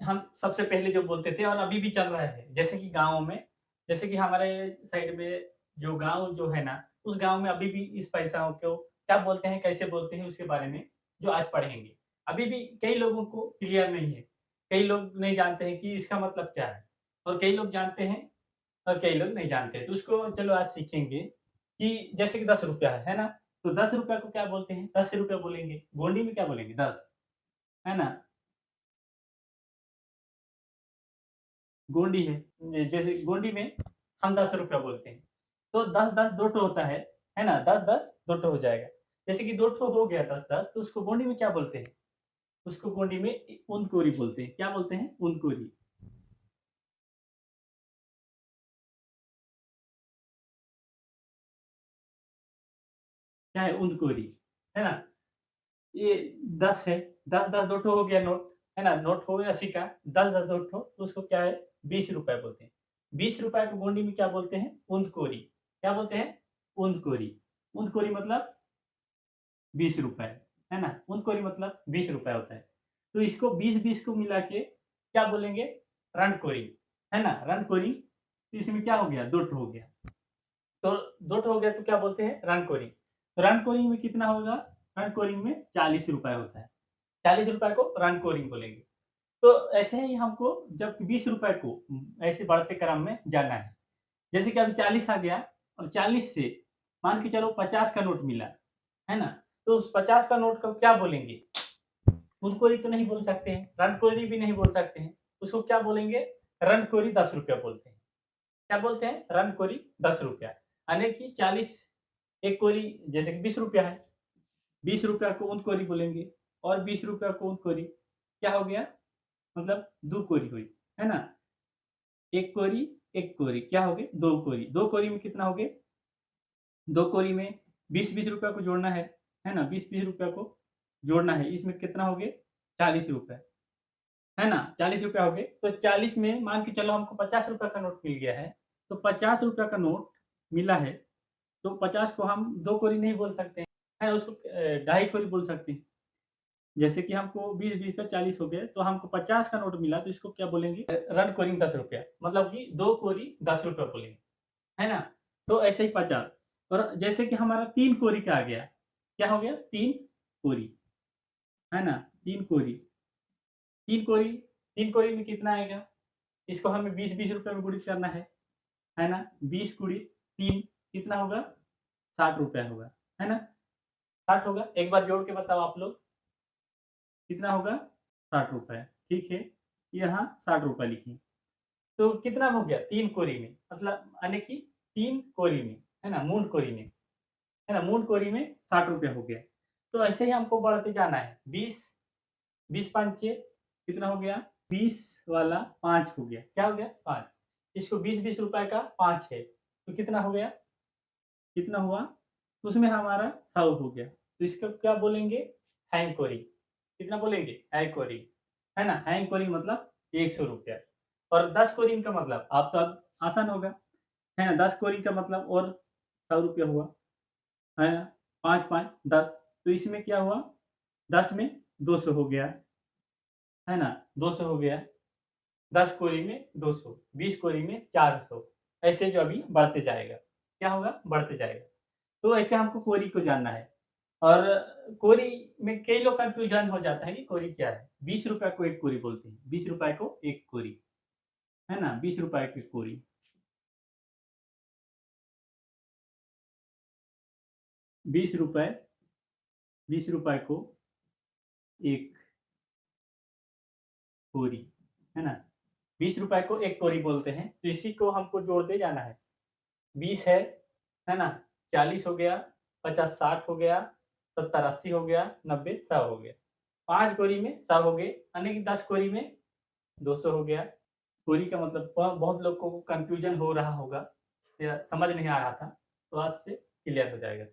हम सबसे पहले जो बोलते थे और अभी भी चल रहा है। जैसे कि गाँव में जैसे कि हमारे साइड में जो गाँव जो है ना, उस गाँव में अभी भी इस पैसों को क्या बोलते हैं, कैसे बोलते हैं उसके बारे में जो आज पढ़ेंगे। अभी भी कई लोगों को क्लियर नहीं है। कई लोग नहीं जानते हैं कि इसका मतलब क्या है और कई लोग जानते हैं और कई लोग नहीं जानते। तो उसको चलो आज सीखेंगे कि जैसे कि ₹10 है ना? तो ₹10 को क्या बोलते हैं? ₹10 बोलेंगे। गोंडी में क्या बोलेंगे? 10 है ना? गोंडी है। जैसे गोंडी में हम ₹10 बोलते हैं। तो 10-10 दो ठो होता है ना? 10-10 दो ठो हो जाएगा। जैसे कि 2 ठो हो गया 10-10 तो उसको गोंडी में क्या बोलते हैं? उसको गोंडी में ऊंधकोरी बोलते हैं। क्या बोलते हैं? ऊंधकोरी। क्या है? ऊंधकोरी, है ना? ये 10 है, 10-10 दो ठो हो गया नोट, है ना? नोट हो गया सिक्का, 10-10 दो ठो, तो उसको क्या है? ₹20 बोलते हैं। ₹20 को गोंडी में क्या बोलते हैं? ऊंधकोरी। क्या बोलते हैं? ऊंधकोरी। ऊंधकोरी मतलब ₹20 है ना? ऊँटकोरी मतलब ₹20 होता है। तो इसको 20-20 को मिला के क्या बोलेंगे? रणकोरी, है ना? रणकोरी, तो इसमें क्या हो गया? 2 ठो हो गया। तो 2 ठो हो गया तो क्या बोलते हैं? रणकोरी। तो रणकोरी में कितना होगा? रणकोरी में ₹40 होता है। ₹40 को रणकोरी बोलेंगे। तो ऐसे ही हमको जब ₹20 को ऐसे बढ़ते क्रम में जाना है। जैसे कि अभी 40 आ गया और 40 से मान के चलो 50 का नोट मिला, है ना? तो उस 50 का नोट को क्या बोलेंगे? फुलकोरी तो नहीं बोल सकते हैं, रणकोरी भी नहीं बोल सकते हैं। उसको क्या बोलेंगे? रणकोरी ₹10 बोलते हैं। क्या बोलते हैं? रणकोरी ₹10 यानी कि 40 एक कोरी जैसे कि ₹20 है, ₹20 को ऊँटकोरी बोलेंगे और ₹20 को ऊँटकोरी क्या हो गया? मतलब 2 कोरी हुई, है ना? 1 कोरी, 1 कोरी क्या हो गए? 2 कोरी। 2 कोरी में कितना हो गए? 2 कोरी में 20-20 रुपए को जोड़ना है ना? 20-20 रुपए को जोड़ना है। इसमें कितना हो गए? ₹40 है ना? ₹40 हो गए। तो 40 में मान के चलो हमको ₹50 का नोट मिल गया है। तो ₹50 का नोट मिला है, तो 50 को हम 2 कोरी नहीं बोल सकते हैं, है उसको ढाई कोरी बोल सकते हैं। जैसे कि हमको 20-20 का 40 हो गया, तो हमको 50 का नोट मिला, तो इसको क्या बोलेंगे? रन कोरी ₹10 मतलब कि 2 कोरी ₹10 बोलेंगे, है ना? तो ऐसे ही 50 और जैसे कि हमारा 3 कोरी का आ गया, क्या हो गया? 3 कोरी, है ना? 3 कोरी, 3 कोरी 3 कोरी में कितना आएगा? इसको हमें 20-20 रुपए में गुणित करना है ना? 20 गुणित 3 कितना होगा? ₹60 होगा, है ना? 60 होगा। एक बार जोड़ के बताओ आप लोग, कितना होगा? ₹60 ठीक है, यहाँ ₹60 लिखिए। तो कितना हो गया? 3 कोरी में मतलब यानी कि 3 कोरी में, है ना? मूंड कोरी में, है ना? मूंड कोरी में ₹60 हो गया। तो ऐसे ही हमको बढ़ते जाना है। 20 20 पंचे कितना हो गया? 20 वाला 5 हो गया। क्या हो गया? 5 इसको 20-20 रुपए का 5 है, तो कितना हो गया? कितना हुआ? तो उसमें हमारा 100 हो गया। तो इसको क्या बोलेंगे? हैंकोरी। कितना बोलेंगे? हैंकोरी, है ना? हैंकोरी मतलब ₹100 और 10 कोरी का मतलब अब तो अब आसान होगा, है ना? 10 कोरी का मतलब और ₹100 हुआ, है ना? 5-5 10 तो इसमें क्या हुआ? 10 में 200 हो गया, है ना? 200 हो गया। 10 कोरी में 200, 20 कोरी में 400 ऐसे जो अभी बढ़ते जाएगा। क्या होगा? बढ़ते जाएगा। तो ऐसे हमको कोरी को जानना है और कोरी में कई लोग कन्फ्यूजन हो जाता है कि कोरी क्या है? ₹20 को 1 कोरी बोलते हैं। ₹20 को 1 कोरी, है ना? ₹20 की कोरी। ₹20 ₹20 को 1 कोरी, है ना? ₹20 को 1 कोरी बोलते हैं, तो इसी को हमको जोड़ते जाना है। 20 है ना? 40 हो गया, 50-60 हो गया, 70-80 हो गया, 90-100 हो गया। 5 कोरी में 100 हो गए, यानी कि 10 कोरी में 200 हो गया। कोरी का मतलब बहुत लोग को कन्फ्यूजन हो रहा होगा या समझ नहीं आ रहा था, तो आज से क्लियर हो जाएगा।